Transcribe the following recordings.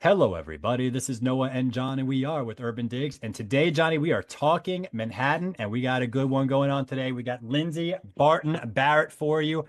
Hello, everybody. This is Noah and John, and we are with UrbanDigs. And today, Johnny, we are talking Manhattan, and we got a good one going on today. We got Lindsay Barton Barrett for you,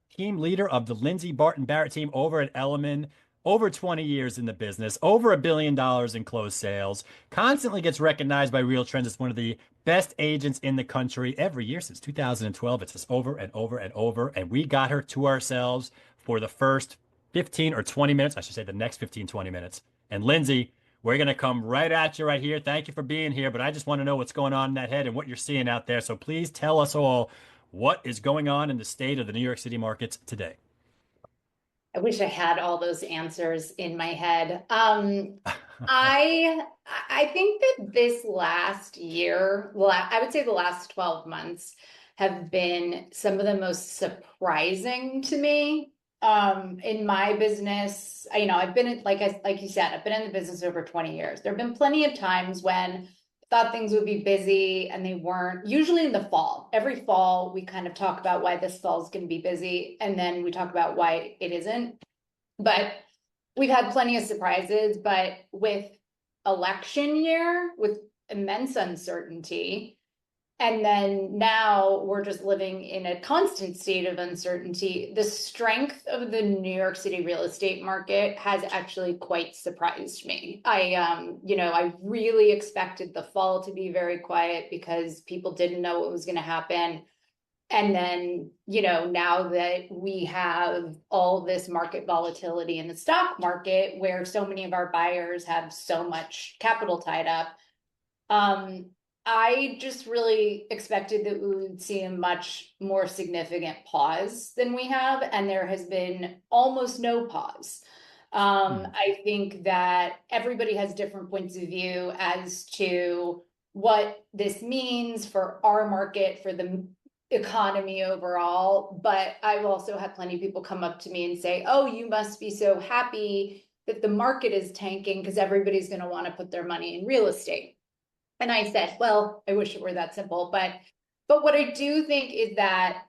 team leader of the Lindsay Barton Barrett team over at Elliman. Over 20 years in the business, over $1 billion in closed sales, constantly gets recognized by Real Trends as one of the best agents in the country every year since 2012. It's just over and over and over. And we got her to ourselves for the first 15 or 20 minutes. I should say the next 15, 20 minutes. And Lindsay, we're going to come right at you right here. Thank you for being here, but I just want to know what's going on in that head and what you're seeing out there. So please tell us all what is going on in the state of the New York City markets today. I wish I had all those answers in my head. I think that this last year, well, I would say the last 12 months have been some of the most surprising to me. In my business, I've been like you said, I've been in the business over 20 years. There have been plenty of times when thought things would be busy and they weren't. Usually in the fall. Every fall, we kind of talk about why this fall is going to be busy, and then we talk about why it isn't. But we've had plenty of surprises. But with election year, with immense uncertainty, and then now we're just living in a constant state of uncertainty. The strength of the New York City real estate market has actually quite surprised me. I really expected the fall to be very quiet because people didn't know what was going to happen. And then, now that we have all this market volatility in the stock market where so many of our buyers have so much capital tied up, I just really expected that we would see a much more significant pause than we have, and there has been almost no pause. I think that everybody has different points of view as to what this means for our market, for the economy overall. But I've also had plenty of people come up to me and say, "Oh, you must be so happy that the market is tanking because everybody's going to want to put their money in real estate." And I said, well, I wish it were that simple. But what I do think is that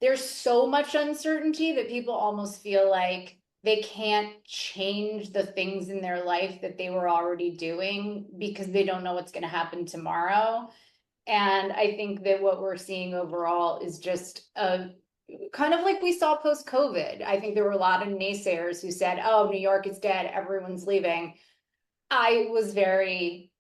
there's so much uncertainty that people almost feel like they can't change the things in their life that they were already doing because they don't know what's going to happen tomorrow. And I think that what we're seeing overall is just a kind of like we saw post-COVID. I think there were a lot of naysayers who said, "Oh, New York is dead, everyone's leaving." I was very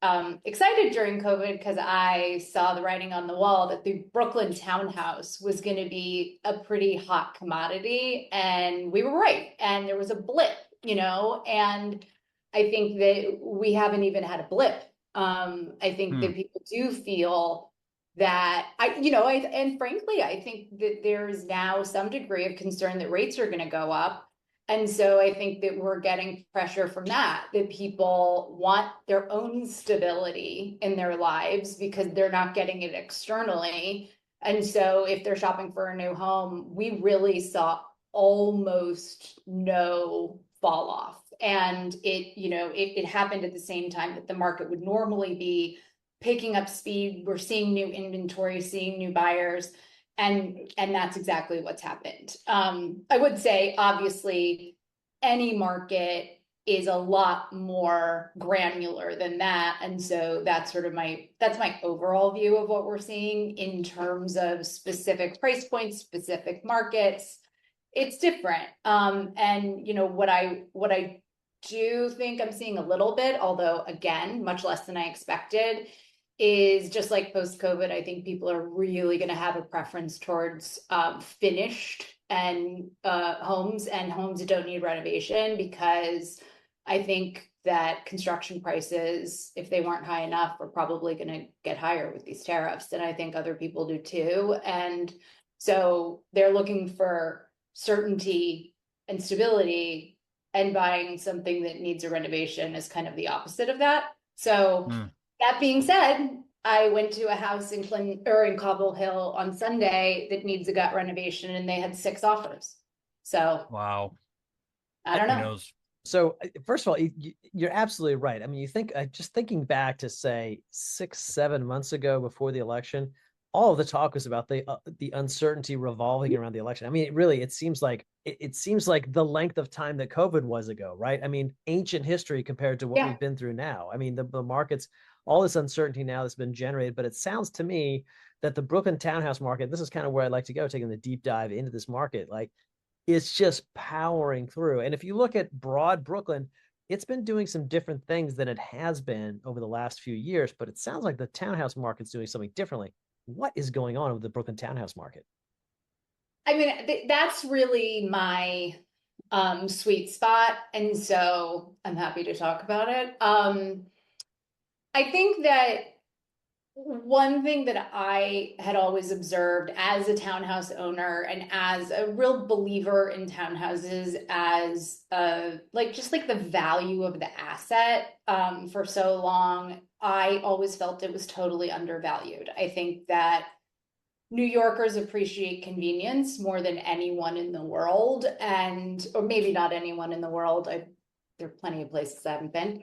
excited during COVID because I saw the writing on the wall that the Brooklyn townhouse was going to be a pretty hot commodity. And we were right. And there was a blip, and I think that we haven't even had a blip. I think that people do feel that and frankly, I think that there's now some degree of concern that rates are going to go up. And so I think that we're getting pressure from that people want their own stability in their lives because they're not getting it externally. And so if they're shopping for a new home, we really saw almost no fall off. And it happened at the same time that the market would normally be picking up speed. We're seeing new inventory, seeing new buyers. And that's exactly what's happened. I would say, obviously, any market is a lot more granular than that. And so that's my overall view of what we're seeing in terms of specific price points, specific markets. It's different. And what I do think I'm seeing a little bit, although again, much less than I expected, is just like post-COVID, I think people are really going to have a preference towards finished and homes that don't need renovation, because I think that construction prices, if they weren't high enough, are probably going to get higher with these tariffs. And I think other people do too. And so they're looking for certainty and stability, and buying something that needs a renovation is kind of the opposite of that. So that being said, I went to a house in Cobble Hill on Sunday that needs a gut renovation, and they had 6 offers. So Wow. I don't Who know. knows? So first of all, you're absolutely right. I mean, you think just thinking back to say 6, 7 months ago before the election, all of the talk was about the uncertainty revolving around the election. I mean, it seems like it seems like the length of time that COVID was ago, right? I mean, ancient history compared to what Yeah. we've been through now. I mean, the markets, all this uncertainty now that's been generated, but it sounds to me that the Brooklyn townhouse market, this is kind of where I'd like to go, taking the deep dive into this market, like it's just powering through. And if you look at broad Brooklyn, it's been doing some different things than it has been over the last few years, but it sounds like the townhouse market's doing something differently. What is going on with the Brooklyn townhouse market? I mean, that's really my sweet spot. And so I'm happy to talk about it. I think that one thing that I had always observed as a townhouse owner and as a real believer in townhouses as just like the value of the asset for so long, I always felt it was totally undervalued. I think that New Yorkers appreciate convenience more than anyone in the world, or maybe not anyone in the world. There are plenty of places I haven't been.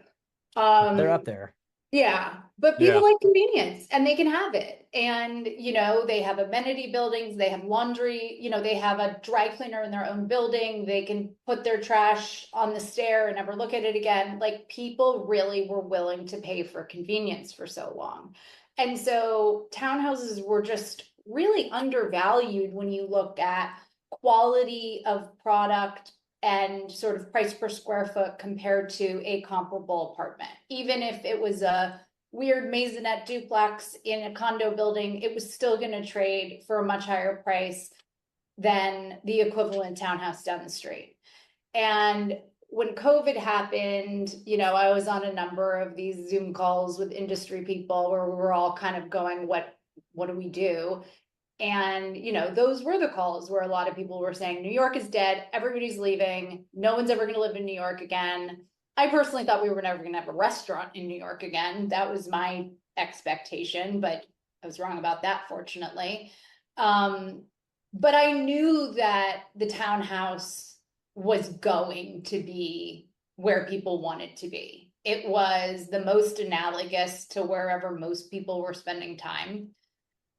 They're up there. Yeah, but Yeah. people like convenience and they can have it. And, they have amenity buildings, they have laundry, they have a dry cleaner in their own building. They can put their trash on the stair and never look at it again. Like people really were willing to pay for convenience for so long. And so townhouses were just really undervalued when you look at quality of product and sort of price per square foot compared to a comparable apartment. Even if it was a weird maisonette duplex in a condo building, it was still going to trade for a much higher price than the equivalent townhouse down the street. And when COVID happened, I was on a number of these Zoom calls with industry people where we were all kind of going, what do we do? And, those were the calls where a lot of people were saying, New York is dead. Everybody's leaving. No one's ever going to live in New York again. I personally thought we were never going to have a restaurant in New York again. That was my expectation, but I was wrong about that, fortunately. But I knew that the townhouse was going to be where people wanted to be. It was the most analogous to wherever most people were spending time.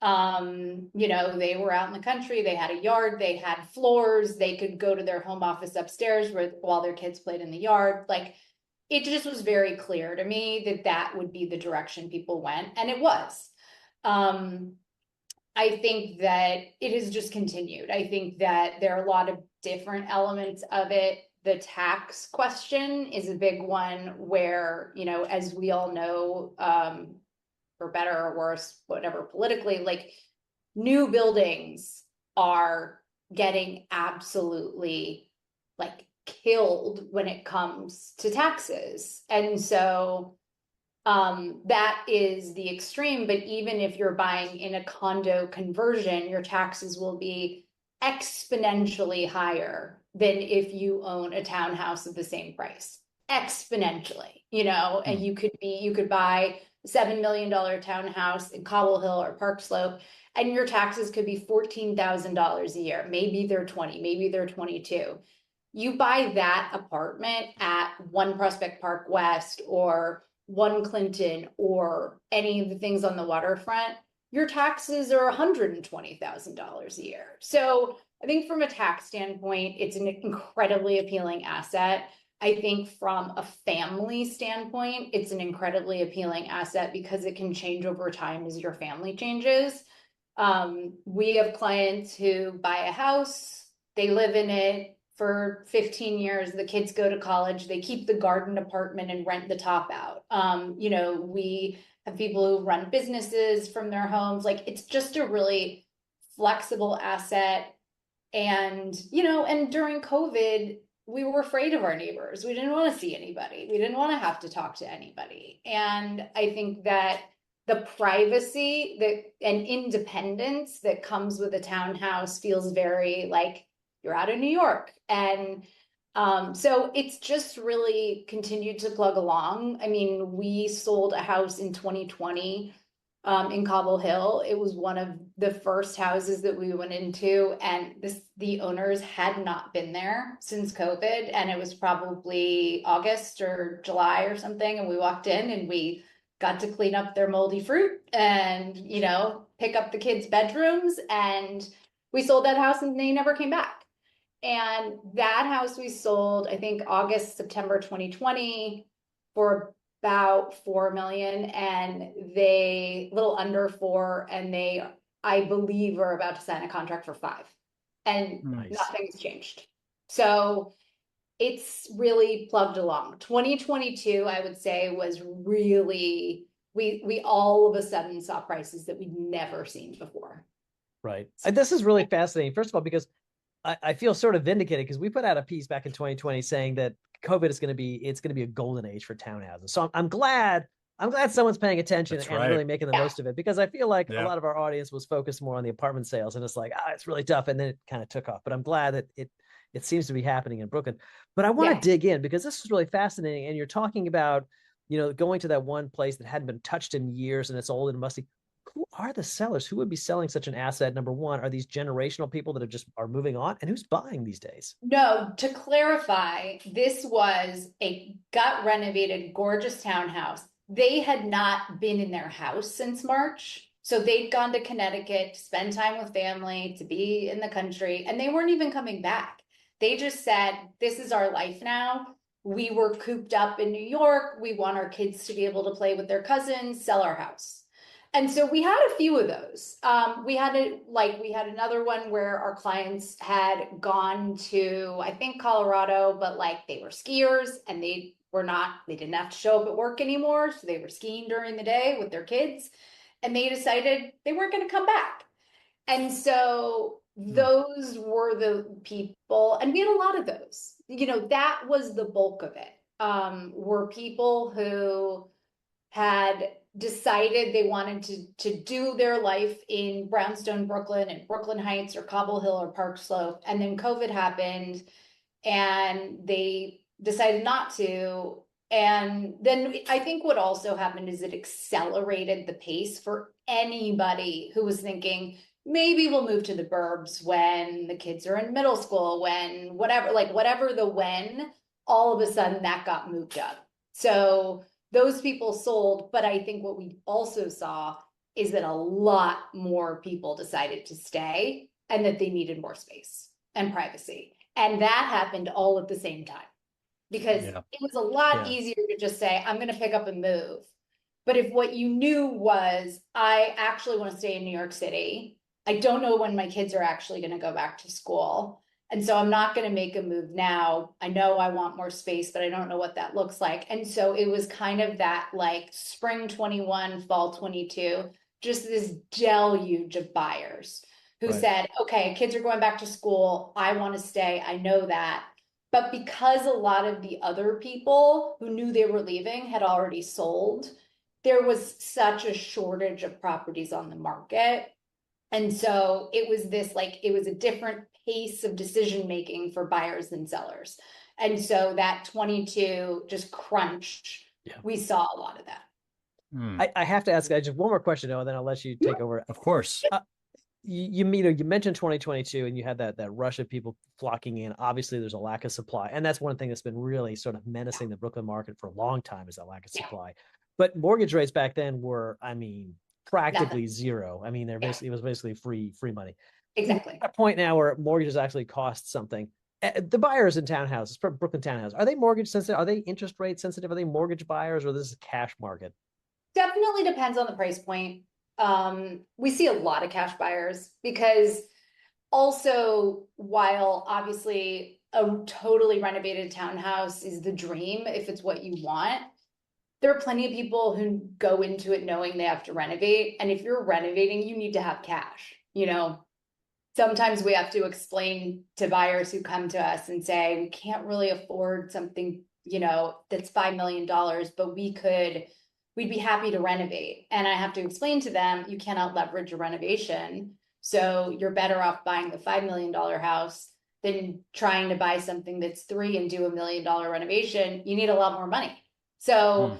They were out in the country, they had a yard, they had floors, they could go to their home office upstairs while their kids played in the yard. Like it just was very clear to me that would be the direction people went, and it was. I think that it has just continued. I think that there are a lot of different elements of it. The tax question is a big one where, as we all know, for better or worse, whatever politically, like new buildings are getting absolutely like killed when it comes to taxes. And so that is the extreme, but even if you're buying in a condo conversion, your taxes will be exponentially higher than if you own a townhouse at the same price. Exponentially, and you could buy $7 million townhouse in Cobble Hill or Park Slope, and your taxes could be $14,000 a year. Maybe they're 20, maybe they're 22. You buy that apartment at One Prospect Park West or One Clinton or any of the things on the waterfront, your taxes are $120,000 a year. So I think from a tax standpoint, it's an incredibly appealing asset. I think from a family standpoint, it's an incredibly appealing asset because it can change over time as your family changes. We have clients who buy a house, they live in it for 15 years, the kids go to college, they keep the garden apartment and rent the top out. We have people who run businesses from their homes. Like it's just a really flexible asset. And, and during COVID, we were afraid of our neighbors. We didn't want to see anybody. We didn't want to have to talk to anybody. And I think that the privacy and independence that comes with a townhouse feels very like you're out of New York. And so it's just really continued to plug along. I mean, we sold a house in 2020 in Cobble Hill. It was one of the first houses that we went into, and the owners had not been there since COVID, and it was probably August or July or something, and we walked in and we got to clean up their moldy fruit, and pick up the kids' bedrooms, and we sold that house and they never came back. And that house we sold, I think August, September 2020 for about 4 million, and they little under 4, and they, I believe, are about to sign a contract for 5, and Nice. nothing's changed. So it's really plugged along. 2022, I would say, was really, we all of a sudden saw prices that we'd never seen before. Right. And this is really fascinating. First of all, because I feel sort of vindicated, because we put out a piece back in 2020 saying that COVID is going to be, it's going to be a golden age for townhouses. So I'm glad someone's paying attention. That's and right. really making the most of it, because I feel like Yeah. a lot of our audience was focused more on the apartment sales, and it's like, it's really tough. And then it kind of took off, but I'm glad that it seems to be happening in Brooklyn. But I want to dig in, because this is really fascinating. And you're talking about, going to that one place that hadn't been touched in years and it's old and musty. Who are the sellers? Who would be selling such an asset? Number one, are these generational people that are moving on? And who's buying these days? No, to clarify, this was a gut renovated, gorgeous townhouse. They had not been in their house since March. So they'd gone to Connecticut to spend time with family, to be in the country, and they weren't even coming back. They just said, this is our life now. We were cooped up in New York. We want our kids to be able to play with their cousins, sell our house. And so we had a few of those. We had another one where our clients had gone to, I think, Colorado, but they were skiers and they didn't have to show up at work anymore. So they were skiing during the day with their kids, and they decided they weren't going to come back. And so those were the people, and we had a lot of those. That was the bulk of it. Were people who had decided they wanted to do their life in Brownstone, Brooklyn, and Brooklyn Heights or Cobble Hill or Park Slope. And then COVID happened and they decided not to. And then I think what also happened is it accelerated the pace for anybody who was thinking, maybe we'll move to the burbs when the kids are in middle school, when whatever the when, all of a sudden that got moved up. So those people sold, but I think what we also saw is that a lot more people decided to stay and that they needed more space and privacy. And that happened all at the same time, because it was a lot easier to just say, I'm going to pick up and move. But if what you knew was, I actually want to stay in New York City, I don't know when my kids are actually going to go back to school, and so I'm not going to make a move now. I know I want more space, but I don't know what that looks like. And so it was kind of that spring 21, fall 22, just this deluge of buyers who said, okay, kids are going back to school. I want to stay. I know that. But because a lot of the other people who knew they were leaving had already sold, there was such a shortage of properties on the market. And so it was it was a different pace of decision-making for buyers than sellers. And so that 22 just crunch, we saw a lot of that. I have to ask just one more question, though, and then I'll let you take over. Of course. You mentioned 2022 and you had that rush of people flocking in. Obviously, there's a lack of supply. And that's one thing that's been really sort of menacing the Brooklyn market for a long time, is that lack of supply. But mortgage rates back then were, practically zero. It was basically free money. Exactly. At a point now where mortgages actually cost something. The buyers in townhouses, Brooklyn townhouses, are they mortgage sensitive? Are they interest rate sensitive? Are they mortgage buyers, or this is a cash market? Definitely depends on the price point. We see a lot of cash buyers, because also, while obviously a totally renovated townhouse is the dream if it's what you want, there are plenty of people who go into it knowing they have to renovate. And if you're renovating, you need to have cash. Sometimes we have to explain to buyers who come to us and say, we can't really afford something, that's $5 million, but we'd be happy to renovate. And I have to explain to them, you cannot leverage a renovation. So you're better off buying the $5 million house than trying to buy something that's 3 and do $1 million renovation. You need a lot more money. So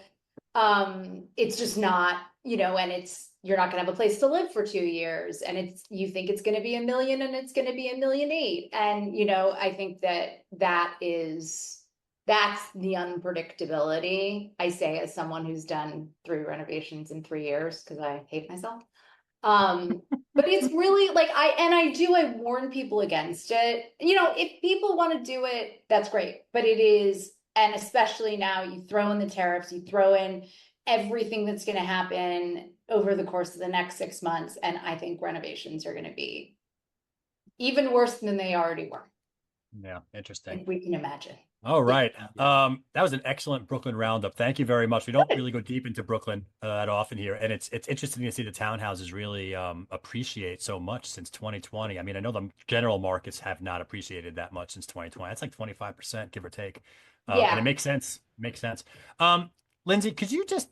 it's just not, and you're not gonna have a place to live for 2 years, and you think it's gonna be $1 million and it's gonna be $1.8 million. And, I think that's the unpredictability. I say, as someone who's done 3 renovations in 3 years, because I hate myself. But it's really like I warn people against it. If people want to do it, that's great. But it is, and especially now, you throw in the tariffs, you throw in everything that's going to happen over the course of the next 6 months, and I think renovations are going to be even worse than they already were. Yeah, interesting. If we can imagine. All right. That was an excellent Brooklyn roundup. Thank you very much. We don't really go deep into Brooklyn that often here, and it's interesting to see the townhouses really appreciate so much since 2020. I mean, I know the general markets have not appreciated that much since 2020. That's like 25%, give or take. And it makes sense. Makes sense. Lindsay, could you just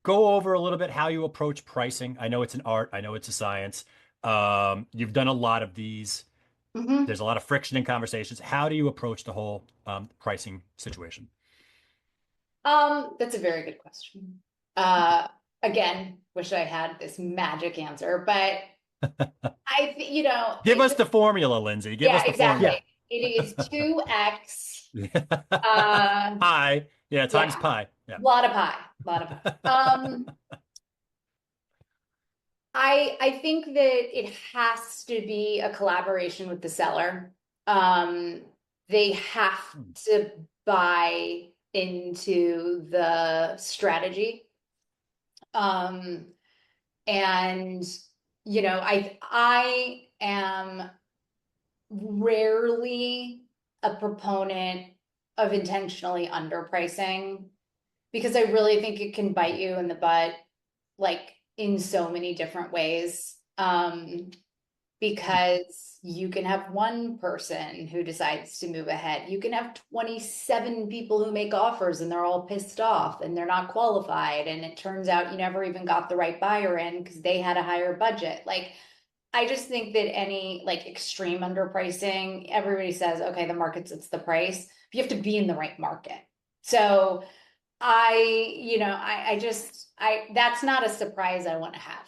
go over a little bit how you approach pricing? I know it's an art. I know it's a science. You've done a lot of these. Mhm. There's a lot of friction in conversations. How do you approach the whole pricing situation? That's a very good question. Again, wish I had this magic answer, but I think, Give us the formula, Lindsay. Give us yeah, the formula. exactly. It is 2x. Pi. Yeah, times Yeah, pi. Yeah. lot of pie, lot of pie. I think that it has to be a collaboration with the seller. They have to buy into the strategy. And I am rarely a proponent of intentionally underpricing, because I really think it can bite you in the butt, like in so many different ways. Because you can have one person who decides to move ahead. You can have 27 people who make offers and they're all pissed off and they're not qualified. And it turns out you never even got the right buyer in because they had a higher budget. Like, I just think that any like extreme underpricing, everybody says, okay, the market sets the price. But you have to be in the right market. So that's not a surprise I want to have.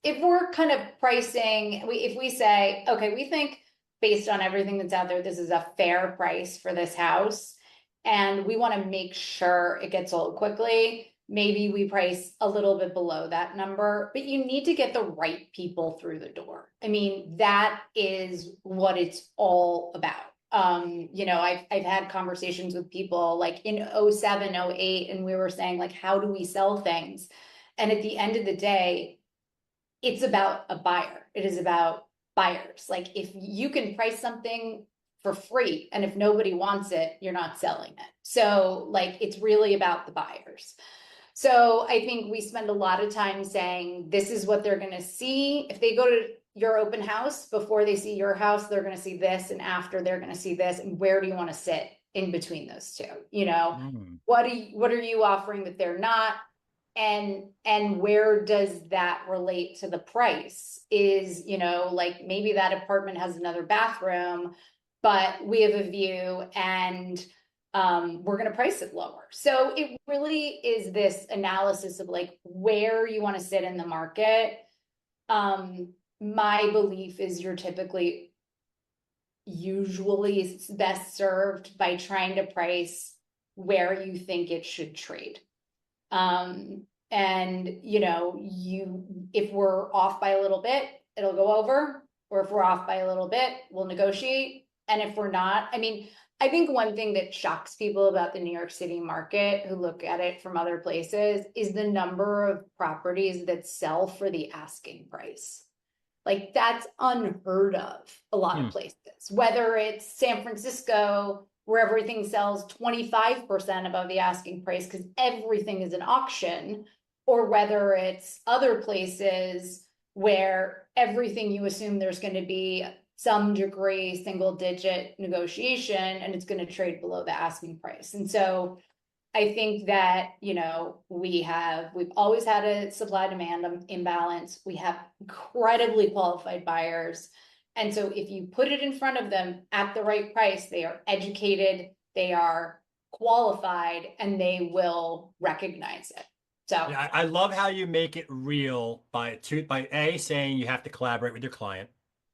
If we're kind of pricing, if we say, okay, we think based on everything that's out there, this is a fair price for this house, and we want to make sure it gets sold quickly, maybe we price a little bit below that number, but you need to get the right people through the door. I mean, that is what it's all about. I've had conversations with people like in 07, 08, and we were saying, like, how do we sell things? And at the end of the day, it's about a buyer. It is about buyers. Like, if you can price something for free and if nobody wants it, you're not selling it. So like, it's really about the buyers. So I think we spend a lot of time saying, this is what they're going to see. If they go to your open house, before they see your house, they're going to see this, and after they're going to see this. And where do you want to sit in between those two? What are you offering that they're not? And where does that relate to the price? Is, like, maybe that apartment has another bathroom, but we have a view, and we're going to price it lower. So it really is this analysis of like where you want to sit in the market. My belief is you're usually best served by trying to price where you think it should trade. And if we're off by a little bit, it'll go over, or if we're off by a little bit, we'll negotiate. And if we're not, I think one thing that shocks people about the New York City market who look at it from other places is the number of properties that sell for the asking price. Like, that's unheard of a lot of places, whether it's San Francisco, where everything sells 25% above the asking price because everything is an auction, or whether it's other places where everything you assume there's going to be some degree single digit negotiation and it's going to trade below the asking price. And so I think that, we've always had a supply demand imbalance. We have incredibly qualified buyers. And so if you put it in front of them at the right price, they are educated, they are qualified, and they will recognize it. So yeah, I love how you make it real by saying you have to collaborate with your client.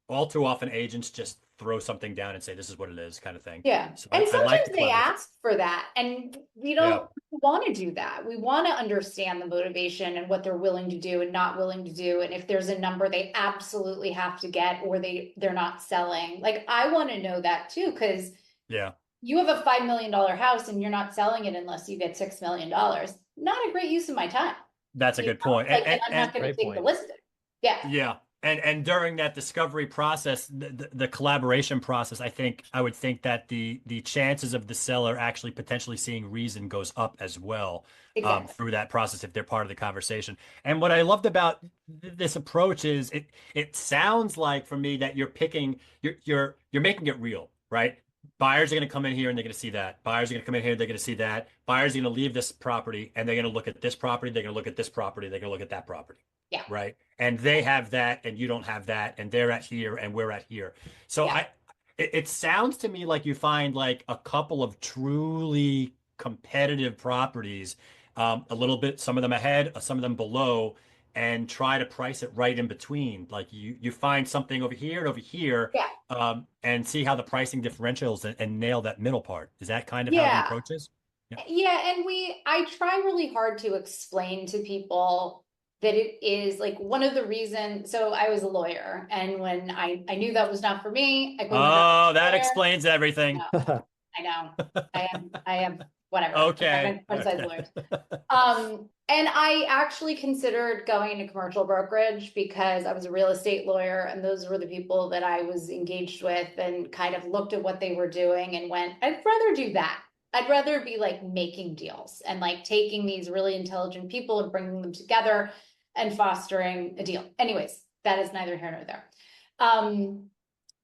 All too often, agents just throw something down and say, this is what it is kind of thing. Yeah. So And I like sometimes the they collaboration. ask for that, and we Yeah. don't want to do that. We want to understand the motivation and what they're willing to do and not willing to do. And if there's a number they absolutely have to get, or they're not selling. Like, I want to know that too, because Yeah. you have a $5 million house and you're not selling it unless you get $6 million. Not a great use of my time. That's a good point. Like, and I'm not going to take the listing. Yeah. Yeah. And during that discovery process, the collaboration process, I would think that the chances of the seller actually potentially seeing reason goes up as well, Exactly. through that process if they're part of the conversation. And what I loved about this approach is it sounds like for me that you're making it real, right? Buyers are going to come in here and they're going to see that. Buyers are going to come in here, they're going to see that. Buyers are going to leave this property and they're going to look at this property, they're going to look at this property, they're going to look at that property. Yeah. Right. And they have that and you don't have that, and they're at here and we're at here. So Yeah. it sounds to me like you find like a couple of truly competitive properties, a little bit, some of them ahead, some of them below, and try to price it right in between. Like you find something over here and over here, Yeah. and see how the pricing differentials and nail that middle part. Is that kind of how the Yeah. approach is? Yeah. Yeah. And I try really hard to explain to people that it is like one of the reasons. So I was a lawyer, and when I knew that was not for me, I couldn't. Oh, that explains everything. No, I know. I am whatever. Okay. Criticize lawyers. And I actually considered going into commercial brokerage because I was a real estate lawyer, and those were the people that I was engaged with, and kind of looked at what they were doing and went, I'd rather do that. I'd rather be like making deals and like taking these really intelligent people and bringing them together and fostering a deal. Anyways, that is neither here nor there.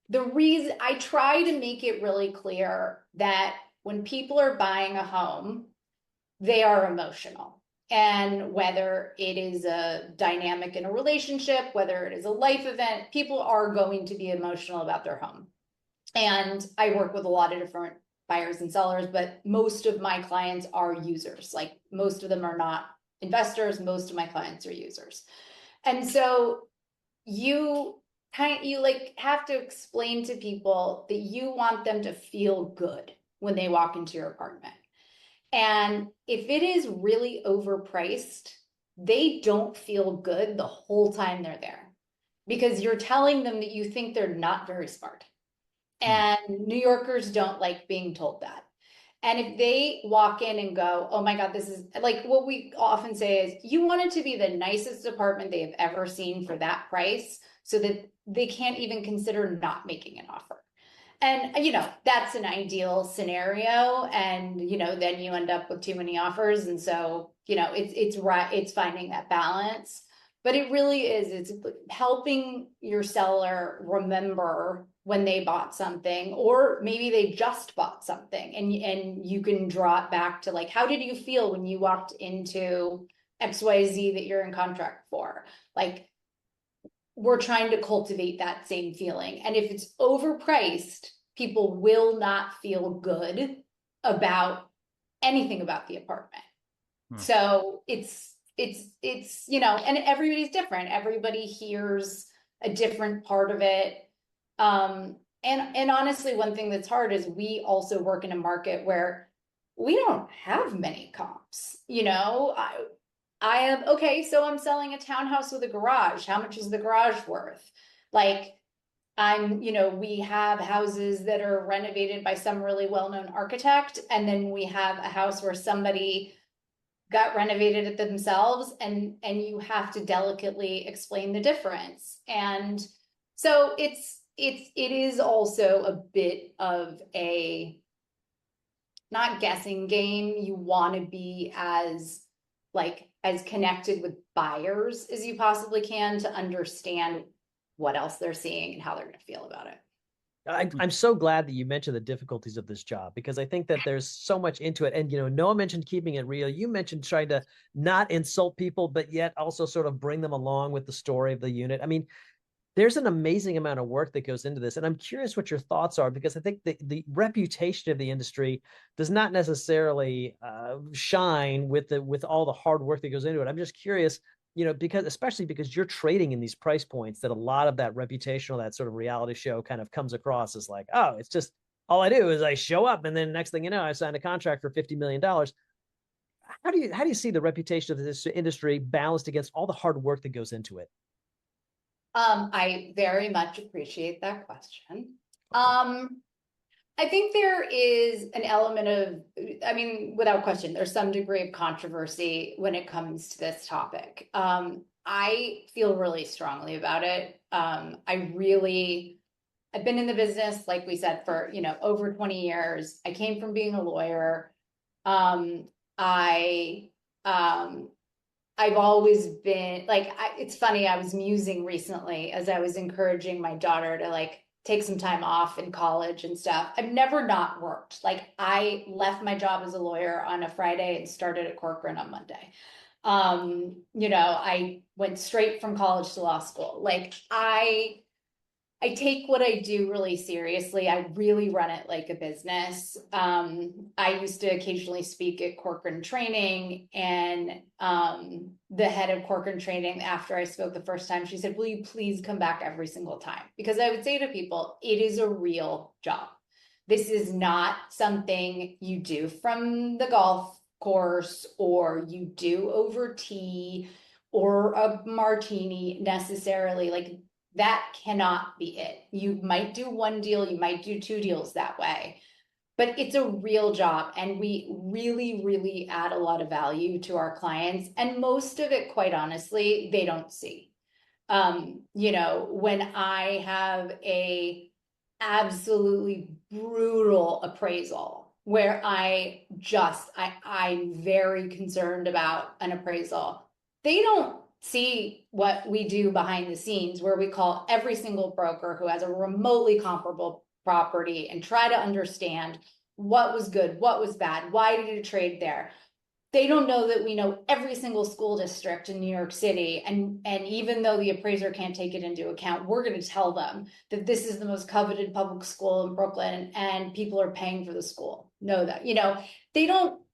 The reason I try to make it really clear that when people are buying a home, they are emotional. And whether it is a dynamic in a relationship, whether it is a life event, people are going to be emotional about their home. And I work with a lot of different buyers and sellers, but most of my clients are users. Like, most of them are not investors. Most of my clients are users. And so you like have to explain to people that you want them to feel good when they walk into your apartment. And if it is really overpriced, they don't feel good the whole time they're there, because you're telling them that you think they're not very smart. And New Yorkers don't like being told that. And if they walk in and go, oh my God, this is like, what we often say is, you want it to be the nicest apartment they have ever seen for that price, so that they can't even consider not making an offer. And, that's an ideal scenario. And, then you end up with too many offers. And so, it's finding that balance. But it really is, it's helping your seller remember when they bought something, or maybe they just bought something, and you can draw it back to like, how did you feel when you walked into XYZ that you're in contract for? Like, we're trying to cultivate that same feeling. And if it's overpriced, people will not feel good about anything about the apartment. So it's, and everybody's different. Everybody hears a different part of it. And honestly, one thing that's hard is we also work in a market where we don't have many comps. I have, okay, so I'm selling a townhouse with a garage. How much is the garage worth? Like, we have houses that are renovated by some really well-known architect, and then we have a house where somebody got renovated it themselves, and you have to delicately explain the difference. And so it is also a bit of a not guessing game. You want to be as connected with buyers as you possibly can to understand what else they're seeing and how they're going to feel about it. I'm so glad that you mentioned the difficulties of this job, because I think that there's so much into it. And, Noah mentioned keeping it real. You mentioned trying to not insult people, but yet also sort of bring them along with the story of the unit. I mean, there's an amazing amount of work that goes into this. And I'm curious what your thoughts are, because I think the reputation of the industry does not necessarily shine with all the hard work that goes into it. I'm just curious, especially because you're trading in these price points that a lot of that reputational, that sort of reality show kind of comes across as like, oh, it's just, all I do is I show up and then next thing you know, I signed a contract for $50 million. How do you see the reputation of this industry balanced against all the hard work that goes into it? I very much appreciate that question. I think there is an element of, I mean, without question, there's some degree of controversy when it comes to this topic. I feel really strongly about it. I've been in the business, like we said, for, over 20 years. I came from being a lawyer. I've always been like, it's funny, I was musing recently as I was encouraging my daughter to like take some time off in college and stuff. I've never not worked. Like I left my job as a lawyer on a Friday and started at Corcoran on Monday. I went straight from college to law school. Like I take what I do really seriously. I really run it like a business. I used to occasionally speak at Corcoran training, and the head of Corcoran training, after I spoke the first time, she said, "Will you please come back every single time?" Because I would say to people, it is a real job. This is not something you do from the golf course or you do over tea or a martini necessarily. Like that cannot be it. You might do one deal, you might do two deals that way, but it's a real job. And we really, really add a lot of value to our clients. And most of it, quite honestly, they don't see. When I have a absolutely brutal appraisal where I'm very concerned about an appraisal, they don't see what we do behind the scenes, where we call every single broker who has a remotely comparable property and try to understand what was good, what was bad, why did it trade there. They don't know that we know every single school district in New York City. And even though the appraiser can't take it into account, we're going to tell them that this is the most coveted public school in Brooklyn and people are paying for the school. Know that,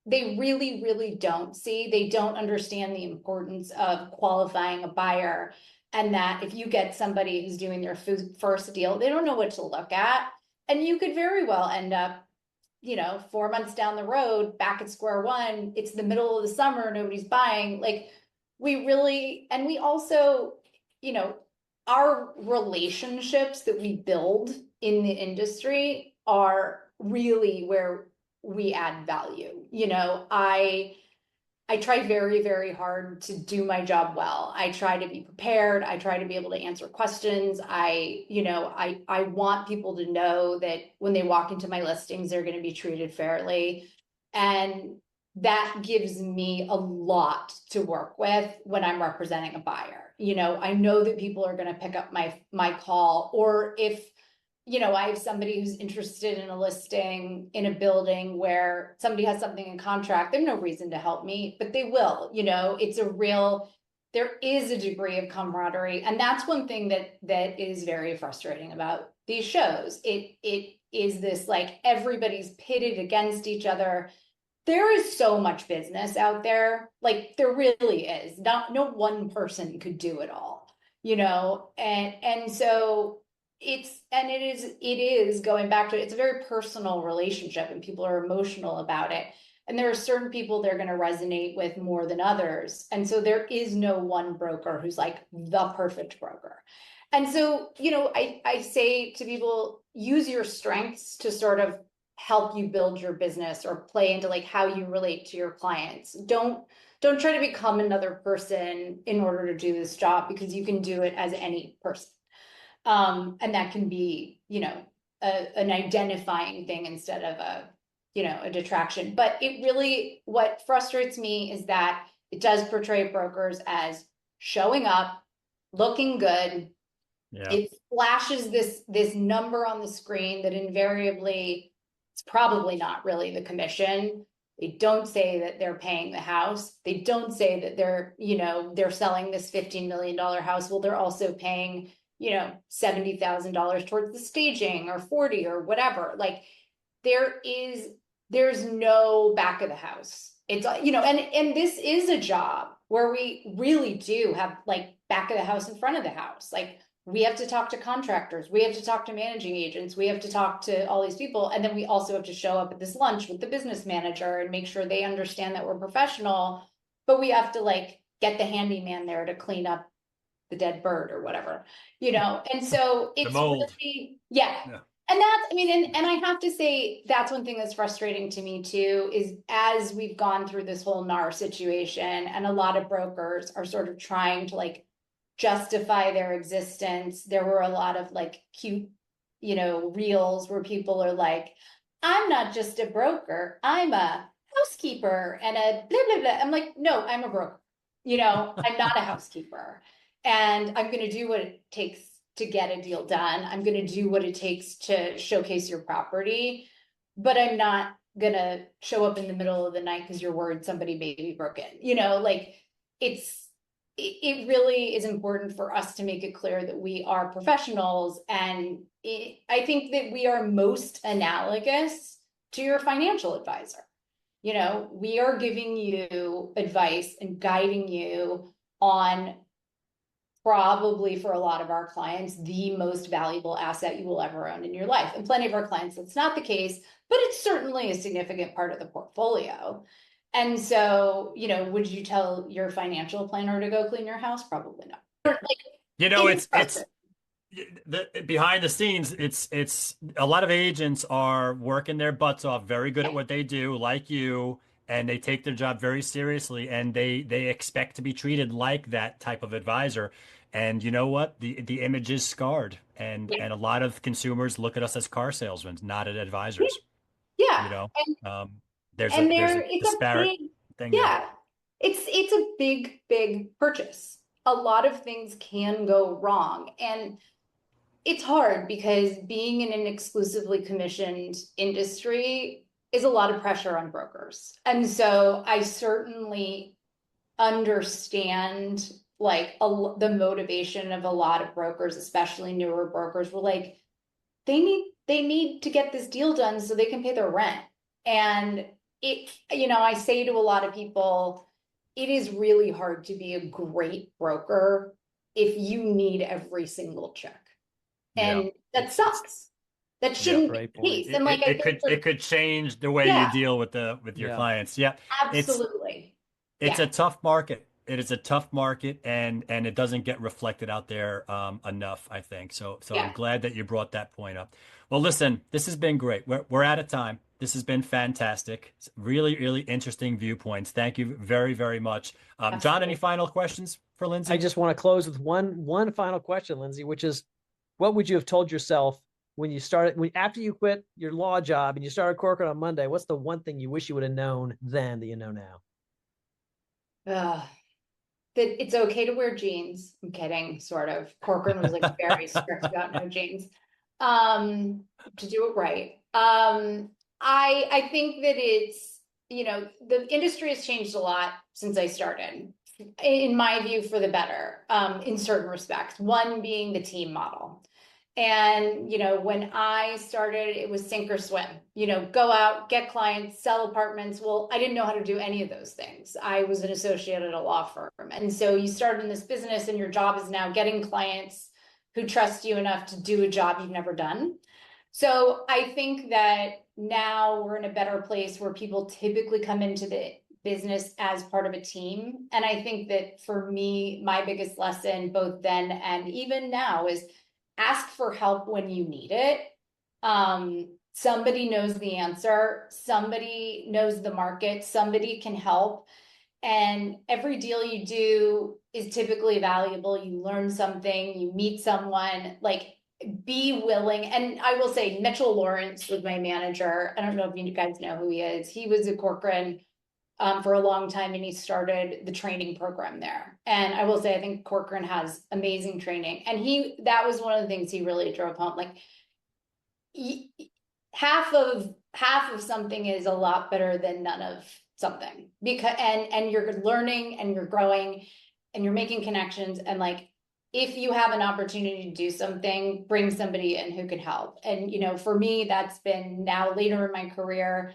they really, really don't see, they don't understand the importance of qualifying a buyer. And that if you get somebody who's doing their first deal, they don't know what to look at. And you could very well end up 4 months down the road, back at square one. It's the middle of the summer, nobody's buying. Like we also, our relationships that we build in the industry are really where we add value. I try very, very hard to do my job well. I try to be prepared. I try to be able to answer questions. I want people to know that when they walk into my listings, they're going to be treated fairly. And that gives me a lot to work with when I'm representing a buyer. I know that people are going to pick up my call, or if I have somebody who's interested in a listing in a building where somebody has something in contract, they have no reason to help me, but they will. There is a degree of camaraderie. And that's one thing that is very frustrating about these shows. It is this like everybody's pitted against each other. There is so much business out there. Like there really is. No one person could do it all, and so it is going back to it. It's a very personal relationship and people are emotional about it. And there are certain people they're going to resonate with more than others. And so there is no one broker who's like the perfect broker. And so, I say to people, use your strengths to sort of help you build your business or play into like how you relate to your clients. Don't try to become another person in order to do this job, because you can do it as any person. And that can be, an identifying thing instead of a detraction. But what frustrates me is that it does portray brokers as showing up, looking good. Yeah. It flashes this number on the screen that invariably it's probably not really the commission. They don't say that they're paying the house. They don't say that they're selling this $15 million house. Well, they're also paying $70,000 towards the staging, or 40 or whatever. Like there's no back of the house. It's, and this is a job where we really do have like back of the house in front of the house. Like we have to talk to contractors, we have to talk to managing agents, we have to talk to all these people. And then we also have to show up at this lunch with the business manager and make sure they understand that we're professional, but we have to like get the handyman there to clean up the dead bird or whatever, and so it's really, yeah. And that's, and I have to say, that's one thing that's frustrating to me too, is as we've gone through this whole NAR situation and a lot of brokers are sort of trying to like justify their existence. There were a lot of like cute, reels where people are like, I'm not just a broker, I'm a housekeeper and a blah, blah, blah. I'm like, no, I'm a broker. I'm not a housekeeper. And I'm going to do what it takes to get a deal done. I'm going to do what it takes to showcase your property, but I'm not going to show up in the middle of the night because you're worried somebody may be broken. Like it really is important for us to make it clear that we are professionals. And I think that we are most analogous to your financial advisor. We are giving you advice and guiding you on probably, for a lot of our clients, the most valuable asset you will ever own in your life. And plenty of our clients, that's not the case, but it's certainly a significant part of the portfolio. And so, would you tell your financial planner to go clean your house? Probably not. It's behind the scenes, it's a lot of agents are working their butts off, very good at what they do, like you, and they take their job very seriously, and they expect to be treated like that type of advisor. And you know what? The image is scarred, and a lot of consumers look at us as car salesmen, not as advisors. Yeah. There's a disparate thing there. Yeah. It's a big purchase. A lot of things can go wrong. And it's hard because being in an exclusively commissioned industry is a lot of pressure on brokers. And so I certainly understand like the motivation of a lot of brokers, especially newer brokers, were like, they need to get this deal done so they can pay their rent. And I say to a lot of people, it is really hard to be a great broker if you need every single check. And that sucks. That shouldn't be the case. And like it could change the way you deal with your clients. Yeah. Absolutely. It's a tough market. It is a tough market, and it doesn't get reflected out there enough, I think. So I'm glad that you brought that point up. Well, listen, this has been great. We're out of time. This has been fantastic. It's really, really interesting viewpoints. Thank you very, very much. John, any final questions for Lindsay? I just want to close with one final question, Lindsay, which is, what would you have told yourself when you started, after you quit your law job and you started Corcoran on Monday? What's the one thing you wish you would have known then that you know now? That it's okay to wear jeans. I'm kidding, sort of. Corcoran was like very strict about no jeans. To do it right. I think that it's, the industry has changed a lot since I started, in my view, for the better, in certain respects. One being the team model. And, when I started, it was sink or swim, go out, get clients, sell apartments. Well, I didn't know how to do any of those things. I was an associate at a law firm. And so you start in this business and your job is now getting clients who trust you enough to do a job you've never done. So I think that now we're in a better place where people typically come into the business as part of a team. And I think that for me, my biggest lesson, both then and even now, is ask for help when you need it. Somebody knows the answer. Somebody knows the market. Somebody can help. And every deal you do is typically valuable. You learn something, you meet someone, like, be willing. And I will say, Mitchell Lawrence was my manager. I don't know if you guys know who he is. He was at Corcoran for a long time, and he started the training program there. And I will say, I think Corcoran has amazing training. And that was one of the things he really drove home. Like, half of something is a lot better than none of something, because and you're learning and you're growing and you're making connections. And like, if you have an opportunity to do something, bring somebody in who can help. And for me, that's been now later in my career.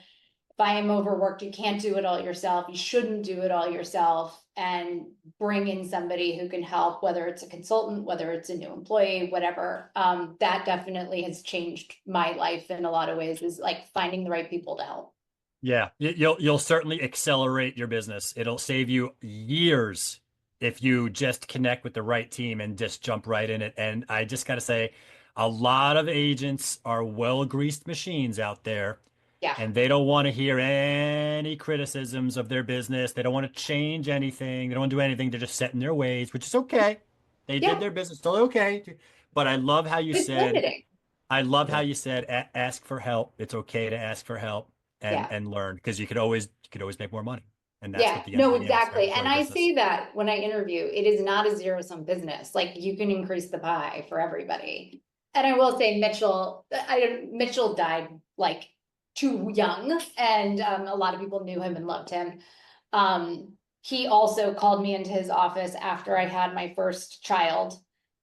I am overworked, you can't do it all yourself, you shouldn't do it all yourself, and bring in somebody who can help, whether it's a consultant, whether it's a new employee, whatever. That definitely has changed my life in a lot of ways, is like finding the right people to help. Yeah, you'll certainly accelerate your business. It'll save you years if you just connect with the right team and just jump right in it. And I just got to say, a lot of agents are well-greased machines out there, Yeah. and they don't want to hear any criticisms of their business. They don't want to change anything. They don't want to do anything. They're just set in their ways, which is okay. They did Yeah. their business, totally okay. But I love how you It's said, limiting. I love how Yeah. you said ask for help. It's okay to ask for help Yeah. and learn, because you could always make more money. And that's Yeah, what the end no, game is for exactly. And every I business. say that when I interview, it is not a zero-sum business. Like, you can increase the pie for everybody. And I will say Mitchell died like too young, and a lot of people knew him and loved him. He also called me into his office after I had my first child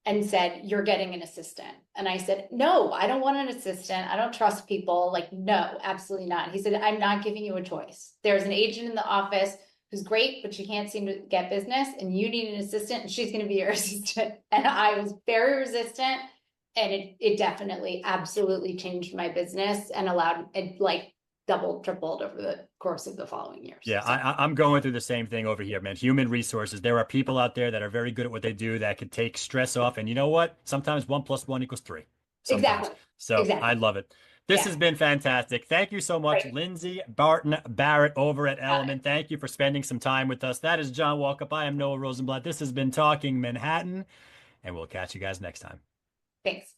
and said, "You're getting an assistant." And I said, "No, I don't want an assistant. I don't trust people. Like, no, absolutely not." He said, "I'm not giving you a choice. There's an agent in the office who's great, but she can't seem to get business, and you need an assistant, and she's going to be your assistant." And I was very resistant, and it definitely absolutely changed my business and allowed it, like, doubled, tripled over the course of the following years. Yeah, So I'm going through the same thing over here, man. Human resources. There are people out there that are very good at what they do that could take stress off. And you know what? Sometimes 1 + 1 = 3. Sometimes. exactly, So I exactly. love it. This has Yeah, been fantastic. Thank you so much, right. Lindsay Barton Barrett over at Got it. Elliman. Thank you for spending some time with us. That is John Walkup. I am Noah Rosenblatt. This has been Talking Manhattan, and we'll catch you guys next time. Thanks.